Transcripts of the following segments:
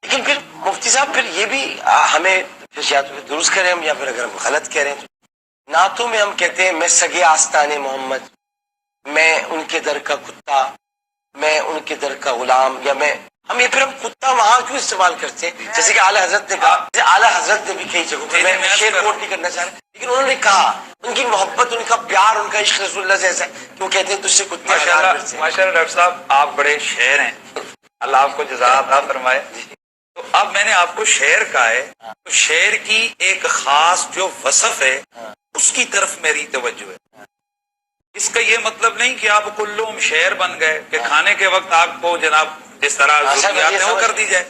لیکن پھر مفتی صاحب پھر یہ بھی ہمیں یا تو درست کریں ہم، یا پھر اگر ہم غلط کہہ رہے ہیں تو نعتوں میں ہم کہتے ہیں میں سگے آستان محمد، میں ان کے در کا کتا، میں ان کے در کا غلام، یا میں ہم یہ پھر ہم کتا وہاں کیوں استعمال کرتے ہیں؟ جیسے کہ اعلیٰ حضرت نے کہا، جیسے اعلیٰ حضرت نے بھی کئی جگہوں پہ، میں شعر کوٹ نہیں کرنا چاہ رہا، لیکن انہوں نے کہا ان کی محبت، ان کا پیار، ان کا عشق رسول اللہ سے ایسا ہے کہ وہ کہتے ہیں تجھ سے کتے ہزار پھرتے ہیں۔ ماشاء اللہ ڈاکٹر صاحب آپ بڑے شاعر ہیں، اللہ آپ کو جزا عطا فرمائے۔ تو اب میں نے آپ کو شعر کہا ہے، تو شعر کی ایک خاص جو وصف ہے اس کی طرف میری توجہ ہے۔ اس کا یہ مطلب نہیں کہ آپ کلوم شعر بن گئے کہ کھانے کے وقت آپ کو جناب جس طرح ضروریات ہیں وہ کر دی جائے،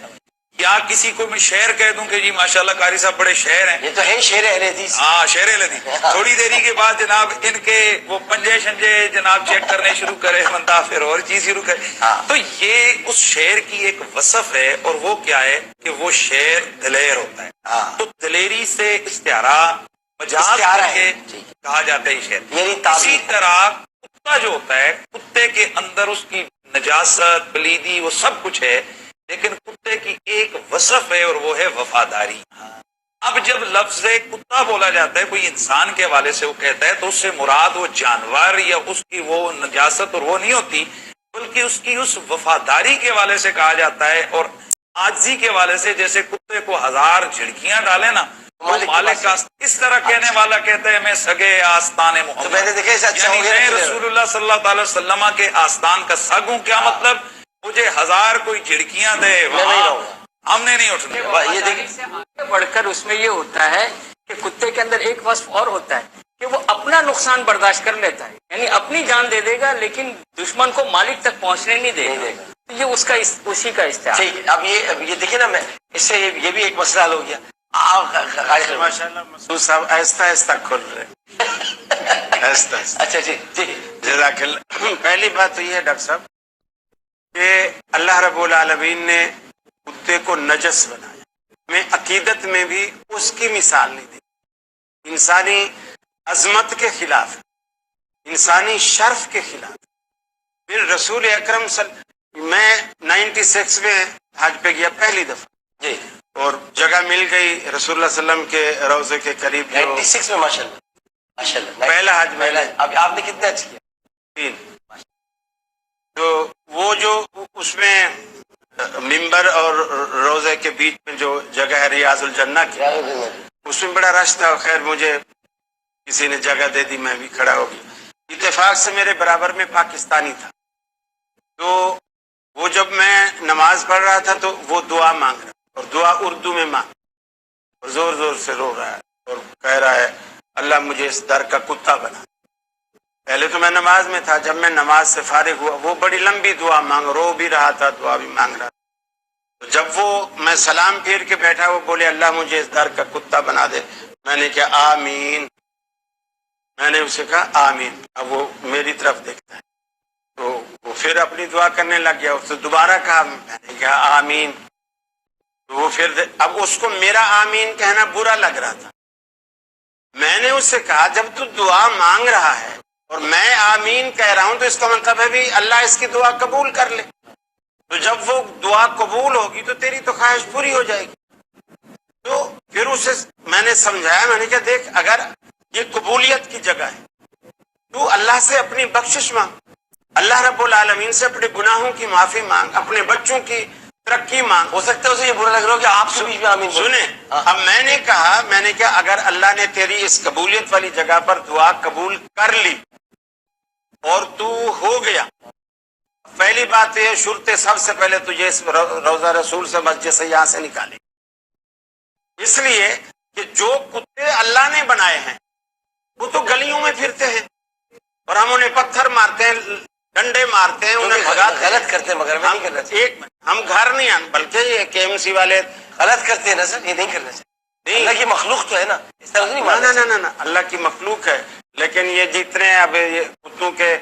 یا کسی کو میں شعر کہہ دوں کہ جی ماشاءاللہ قاری صاحب بڑے شعر ہیں، یہ تو ہے شعر اہل حدیث۔ ہاں شعر لدی، تھوڑی دیری کے بعد جناب ان کے وہ پنجے شنجے جناب چیک کرنے شروع کرے، بندہ پھر اور چیز شروع کرے۔ تو یہ اس شعر کی ایک وصف ہے، اور وہ کیا ہے کہ وہ شعر دلیر ہوتا ہے۔ تو دلیری سے استعارہ مجاز کر کے کہا جاتا ہے یہ شعر۔ اسی طرح کتا جو ہوتا ہے، کتے کے اندر اس کی نجاست، پلیدی، وہ سب کچھ ہے، لیکن کتے کی ایک وصف ہے اور وہ ہے وفاداری۔ اب جب لفظ کتا بولا جاتا ہے کوئی انسان کے حوالے سے وہ کہتا ہے، تو اس سے مراد وہ جانور یا اس کی وہ نجاست اور وہ نہیں ہوتی، بلکہ اس کی اس وفاداری کے حوالے سے کہا جاتا ہے، اور عاجزی کے حوالے سے، جیسے کتے کو 1000 جھڑکیاں ڈالے نا، مالک کا اس طرح کہنے والا کہتا ہے میں سگے آستان محمد، یعنی میں رسول اللہ صلی اللہ تعالی وسلم کے آستان کا سگ ہوں۔ کیا مطلب؟ مجھے 1000 کوئی جھڑکیاں دے، ہم نے نہیں اٹھنا۔ یہ دیکھیں سے آگے بڑھ کر اس میں یہ ہوتا ہے کہ کتے کے اندر ایک وصف اور ہوتا ہے کہ وہ اپنا نقصان برداشت کر لیتا ہے، یعنی اپنی جان دے دے گا لیکن دشمن کو مالک تک پہنچنے نہیں دے گا۔ یہ اس کا اسی کا استعمال۔ ٹھیک ہے، اب یہ دیکھیں نا، میں اس سے یہ بھی ایک مسئلہ حل ہو گیا۔ ماشاء اللہ مسعود صاحب آہستہ آہستہ کھل رہے آہستہ آہستہ۔ اچھا جی جی، جزاک اللہ۔ پہلی بات تو یہ ہے ڈاکٹر صاحب کہ اللہ رب العالمین نے کتے کو نجس بنایا، میں عقیدت میں بھی اس کی مثال نہیں دی، انسانی عظمت کے خلاف، انسانی شرف کے خلاف۔ پھر رسول اکرم میں 96 میں حج پہ گیا پہلی دفعہ جی، اور جگہ مل گئی رسول اللہ صلی اللہ علیہ وسلم کے روضے کے قریب، 96 میں ماشاءاللہ ماشاءاللہ پہلا حج میں۔ اب آپ نے کتنے حج کیا؟ 3۔ تو وہ جو اس میں ممبر اور روزے کے بیچ میں جو جگہ ہے ریاض الجنہ کی، اس میں بڑا رش تھا، خیر مجھے کسی نے جگہ دے دی، میں بھی کھڑا ہو گیا۔ اتفاق سے میرے برابر میں پاکستانی تھا، تو وہ جب میں نماز پڑھ رہا تھا تو وہ دعا مانگ رہا، اور دعا اردو میں مانگ، اور زور زور سے رو رہا ہے اور کہہ رہا ہے اللہ مجھے اس در کا کتا بنا۔ پہلے تو میں نماز میں تھا، جب میں نماز سے فارغ ہوا وہ بڑی لمبی دعا مانگ، رو بھی رہا تھا، دعا بھی مانگ رہا تھا۔ تو جب وہ میں سلام پھیر کے بیٹھا، وہ بولے اللہ مجھے اس در کا کتا بنا دے، میں نے کہا آمین، میں نے اسے کہا آمین۔ اب وہ میری طرف دیکھتا ہے تو وہ پھر اپنی دعا کرنے لگ گیا، اس سے دوبارہ کہا، میں نے کہا آمین۔ تو وہ پھر اب اس کو میرا آمین کہنا برا لگ رہا تھا، میں نے اس سے کہا جب تو دعا مانگ رہا ہے اور میں آمین کہہ رہا ہوں تو اس کا مطلب ہے بھی اللہ اس کی دعا قبول کر لے، تو جب وہ دعا قبول ہوگی تو تیری تو خواہش پوری ہو جائے گی۔ تو پھر اسے میں نے سمجھایا، میں نے کہا دیکھ اگر یہ قبولیت کی جگہ ہے تو اللہ سے اپنی بخشش مانگ، اللہ رب العالمین سے اپنے گناہوں کی معافی مانگ، اپنے بچوں کی ترقی مانگ۔ ہو سکتا ہے اسے یہ برا لگ رہا ہو کہ آپ سے بیچ میں آمین بولیں۔ سنیں، اب میں نے کہا اگر اللہ نے تیری اس قبولیت والی جگہ پر دعا قبول کر لی اور تو ہو گیا، پہلی بات یہ شرط سب سے پہلے تجھے اس روضہ رسول سے مسجد سے یہاں سے نکالے، اس لیے کہ جو کتے اللہ نے بنائے ہیں وہ تو گلیوں میں پھرتے ہیں اور ہم انہیں پتھر مارتے ہیں، ڈنڈے مارتے ہیں، انہیں بھگاتے ہیں، غلط کرتے ہیں، مگر میں نہیں کرنا چاہیے۔ ایک منٹ، ہم گھر نہیں آنے، بلکہ یہ KMC والے غلط کرتے ہیں نا سر، یہ نہیں کرنا چاہیے، اللہ کی مخلوق تو ہے نا، اس طرح نہیں ماننا چاہیے۔ نہ اللہ کی مخلوق ہے، لیکن یہ جتنے اب یہ کتوں کے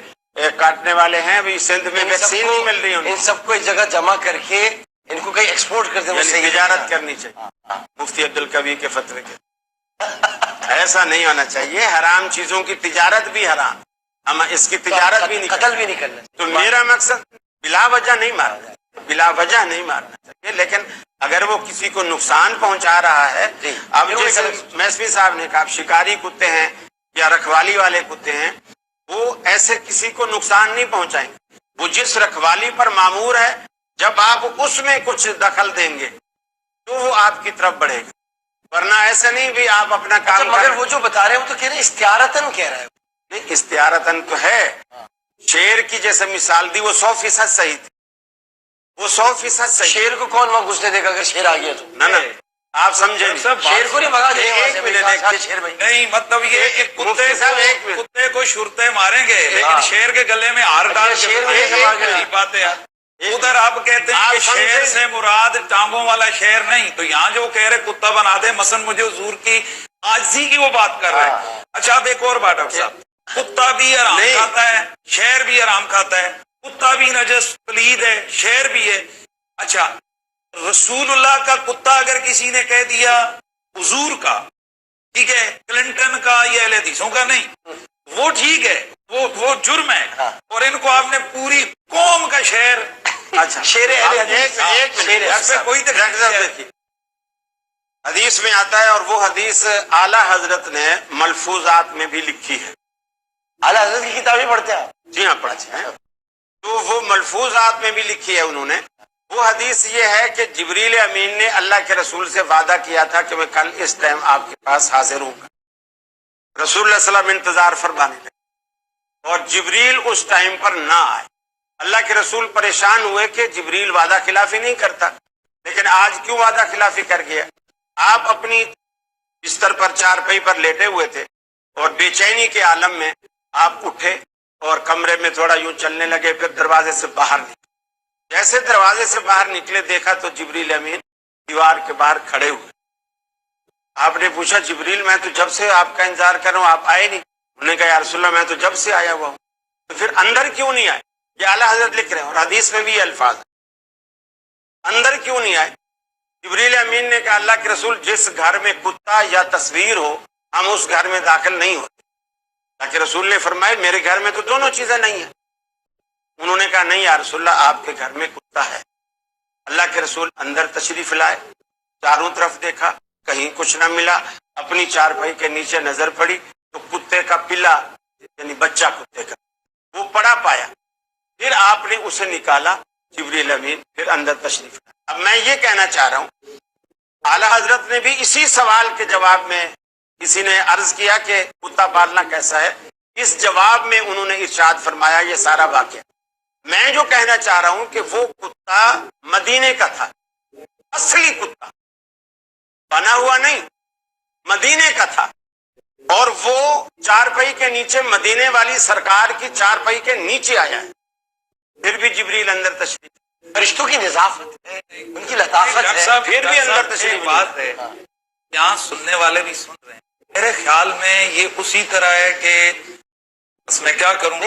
کاٹنے والے ہیں، ابھی سندھ میں ویکسین نہیں مل رہی ان سب کو ایک جگہ جمع کر کے ان کو کہیں ایکسپورٹ کر دیں، یعنی تجارت کرنی چاہیے مفتی عبدالقوی کے فتوے کے۔ ایسا نہیں ہونا چاہیے، حرام چیزوں کی تجارت بھی حرام، ہم اس کی تجارت بھی نہیں، قتل بھی نہیں کرنا چاہیے۔ تو میرا مقصد بلا وجہ نہیں مارا جائے، بلا وجہ نہیں مارنا چاہیے، لیکن اگر وہ کسی کو نقصان پہنچا رہا ہے، اب جیسے میسوی صاحب نے کہا شکاری کتے ہیں یا رکھوالی والے کتے ہیں، وہ ایسے کسی کو نقصان نہیں پہنچائیں گے، وہ جس رکھوالی پر مامور ہے جب آپ اس میں کچھ دخل دیں گے تو وہ آپ کی طرف بڑھے گا، ورنہ ایسے نہیں بھی آپ اپنا کام مگر وہ جو بتا رہے ہیں وہ تو کہہ رہے ہیں استعارتاً کہہ رہا ہے. نہیں، استعارتاً تو ہے. شیر کی جیسے مثال دی وہ 100% صحیح تھی، وہ 100% صحیح. شیر کو کون وہاں گھسنے دے گا اگر شیر آ گیا تو؟ نہ آپ سمجھے شیر کو نہیں بھگا دیں گے شیر بھائی. نہیں مطلب یہ کہ کتے کو شرطیں ماریں گے لیکن شیر کے گلے میں ہار ڈال کے بات ہے. ادھر آپ کہتے ہیں کہ شیر سے مراد ٹانگوں والا شیر نہیں، تو یہاں جو کہہ رہے کتا بنا دے، مثلا مجھے حضور کی عاجزی کی وہ بات کر رہے ہیں. اچھا اب ایک اور بات ڈاکٹر صاحب، کتا بھی آرام کھاتا ہے، شیر بھی آرام کھاتا ہے، کتا بھی نجس پلید ہے، شیر بھی ہے. اچھا رسول اللہ کا کتا اگر کسی نے کہہ دیا حضور کا، ٹھیک ہے، کلنٹن کا یا اہل حدیثوں کا نہیں، وہ ٹھیک ہے، وہ جرم ہے، اور ان کو آپ نے پوری قوم کا شیر. اچھا شیر کوئی دیکھیے حدیث میں آتا ہے، اور وہ حدیث اعلیٰ حضرت نے ملفوظات میں بھی لکھی ہے. اعلیٰ حضرت کی کتابیں پڑھتے ہیں؟ جی ہاں پڑھتے ہیں. تو وہ ملفوظات میں بھی لکھی ہے انہوں نے. وہ حدیث یہ ہے کہ جبریل امین نے اللہ کے رسول سے وعدہ کیا تھا کہ میں کل اس ٹائم آپ کے پاس حاضر ہوں گا. رسول اللہ صلی اللہ علیہ وسلم انتظار فرمانے لگے اور جبریل اس ٹائم پر نہ آئے. اللہ کے رسول پریشان ہوئے کہ جبریل وعدہ خلافی نہیں کرتا، لیکن آج کیوں وعدہ خلافی کر گیا؟ آپ اپنی بستر پر چارپائی پر لیٹے ہوئے تھے اور بے چینی کے عالم میں آپ اٹھے اور کمرے میں تھوڑا یوں چلنے لگے، پھر دروازے سے باہر نکلے. جیسے دروازے سے باہر نکلے دیکھا تو جبریل امین دیوار کے باہر کھڑے ہوئے. آپ نے پوچھا جبریل میں تو جب سے آپ کا انتظار کر رہا ہوں، آپ آئے نہیں. انہوں نے کہا یا رسول اللہ میں تو جب سے آیا ہوا ہوں. تو پھر اندر کیوں نہیں آئے؟ یہ اعلیٰ حضرت لکھ رہے ہیں اور حدیث میں بھی یہ الفاظ ہیں، اندر کیوں نہیں آئے؟ جبریل امین نے کہا اللہ کے رسول جس گھر میں کتا یا تصویر ہو ہم اس گھر میں داخل نہیں ہوتے. اللہ کے رسول نے فرمایا میرے گھر میں تو دونوں چیزیں نہیں ہیں. انہوں نے کہا نہیں یا رسول اللہ آپ کے گھر میں کتا ہے. اللہ کے رسول اندر تشریف لائے، چاروں طرف دیکھا، کہیں کچھ نہ ملا. اپنی چارپائی کے نیچے نظر پڑی تو کتے کا پلا یعنی بچہ کتے کا وہ پڑا پایا. پھر آپ نے اسے نکالا، جبریل امین پھر اندر تشریف لائے. اب میں یہ کہنا چاہ رہا ہوں اعلیٰ حضرت نے بھی اسی سوال کے جواب میں کسی نے عرض کیا کہ کتا پالنا کیسا ہے، اس جواب میں انہوں نے ارشاد فرمایا یہ سارا واقعہ. میں جو کہنا چاہ رہا ہوں کہ وہ کتا مدینے کا تھا، اصلی کتا بنا ہوا نہیں، مدینے کا تھا، اور وہ چارپائی کے نیچے مدینے والی سرکار کی چارپائی کے نیچے آیا ہے. پھر بھی جبریل اندر تشریف، فرشتوں کی نظافت ہے، ان کی لطافت ہے، پھر بھی اندر تشریف. بات ہے یہاں سننے والے بھی سن رہے ہیں. میرے خیال میں یہ اسی طرح ہے کہ بس میں کیا کروں،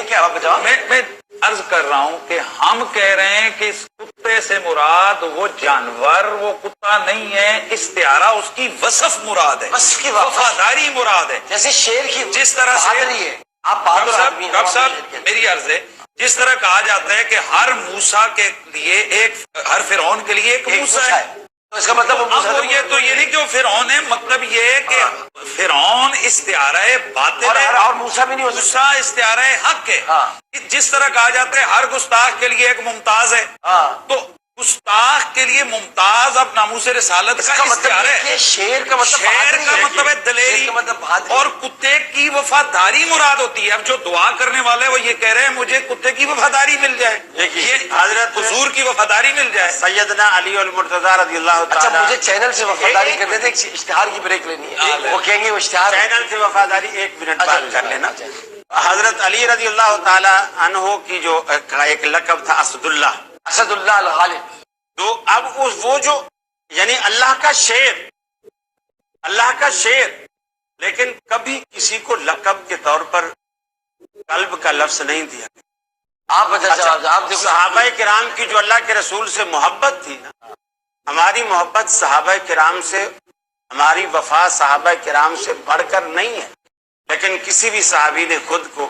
میں عرض کر رہا ہوں کہ ہم کہہ رہے ہیں کہ اس کتے سے مراد وہ جانور، وہ کتا نہیں ہے، استعارہ اس کی وصف مراد ہے، وفاداری مراد ہے. جیسے شیر کی جس طرح بہادری ہے، آپ بہادر آدمی ہیں. ڈاکٹر صاحب میری عرض ہے جس طرح کہا جاتا ہے کہ ہر موسیٰ کے لیے ایک، ہر فرعون کے لیے ایک موسیٰ ہے، تو اس کا مطلب یہ تو یہ نہیں کہ وہ فرعون ہے، مطلب یہ ہے کہ فرعون استعارہ باطل ہے اور موسیٰ بھی نہیں ہو سکتا، موسیٰ استعارہ حق ہے. جس طرح کہا جاتا ہے ہر گستاخ کے لیے ایک ممتاز ہے، تو گستاخ کے لیے ممتاز اب ناموس رسالت کا استعارہ ہے. شیر کا مطلب ہے دلیری، اور کتے کی وفاداری مراد ہوتی ہے. اب جو دعا کرنے والے وہ یہ کہہ رہے ہیں مجھے کتے کی وفاداری مل جائے، یہ حضرت حضور کی وفاداری مل جائے. سیدنا علی المرتضیٰ رضی اللہ تعالیٰ. اچھا مجھے چینل سے وفاداری کرنے تھے، اشتہار کی بریک لینی ہے، وہ کہیں گے وہ اشتہار چینل سے وفاداری 1 منٹ بات کر لینا. حضرت علی رضی اللہ تعالی عنہ کی جو ایک لقب تھا اسد اللہ، اسد اللہ الغالب. تو اب وہ جو یعنی اللہ کا شیر، اللہ کا شیر، لیکن کبھی کسی کو لقب کے طور پر قلب کا لفظ نہیں دیا. آپ صحابہ کرام کی جو اللہ کے رسول سے محبت تھی نا، ہماری محبت صحابہ کرام سے، ہماری وفا صحابہ کرام سے بڑھ کر نہیں ہے، لیکن کسی بھی صحابی نے خود کو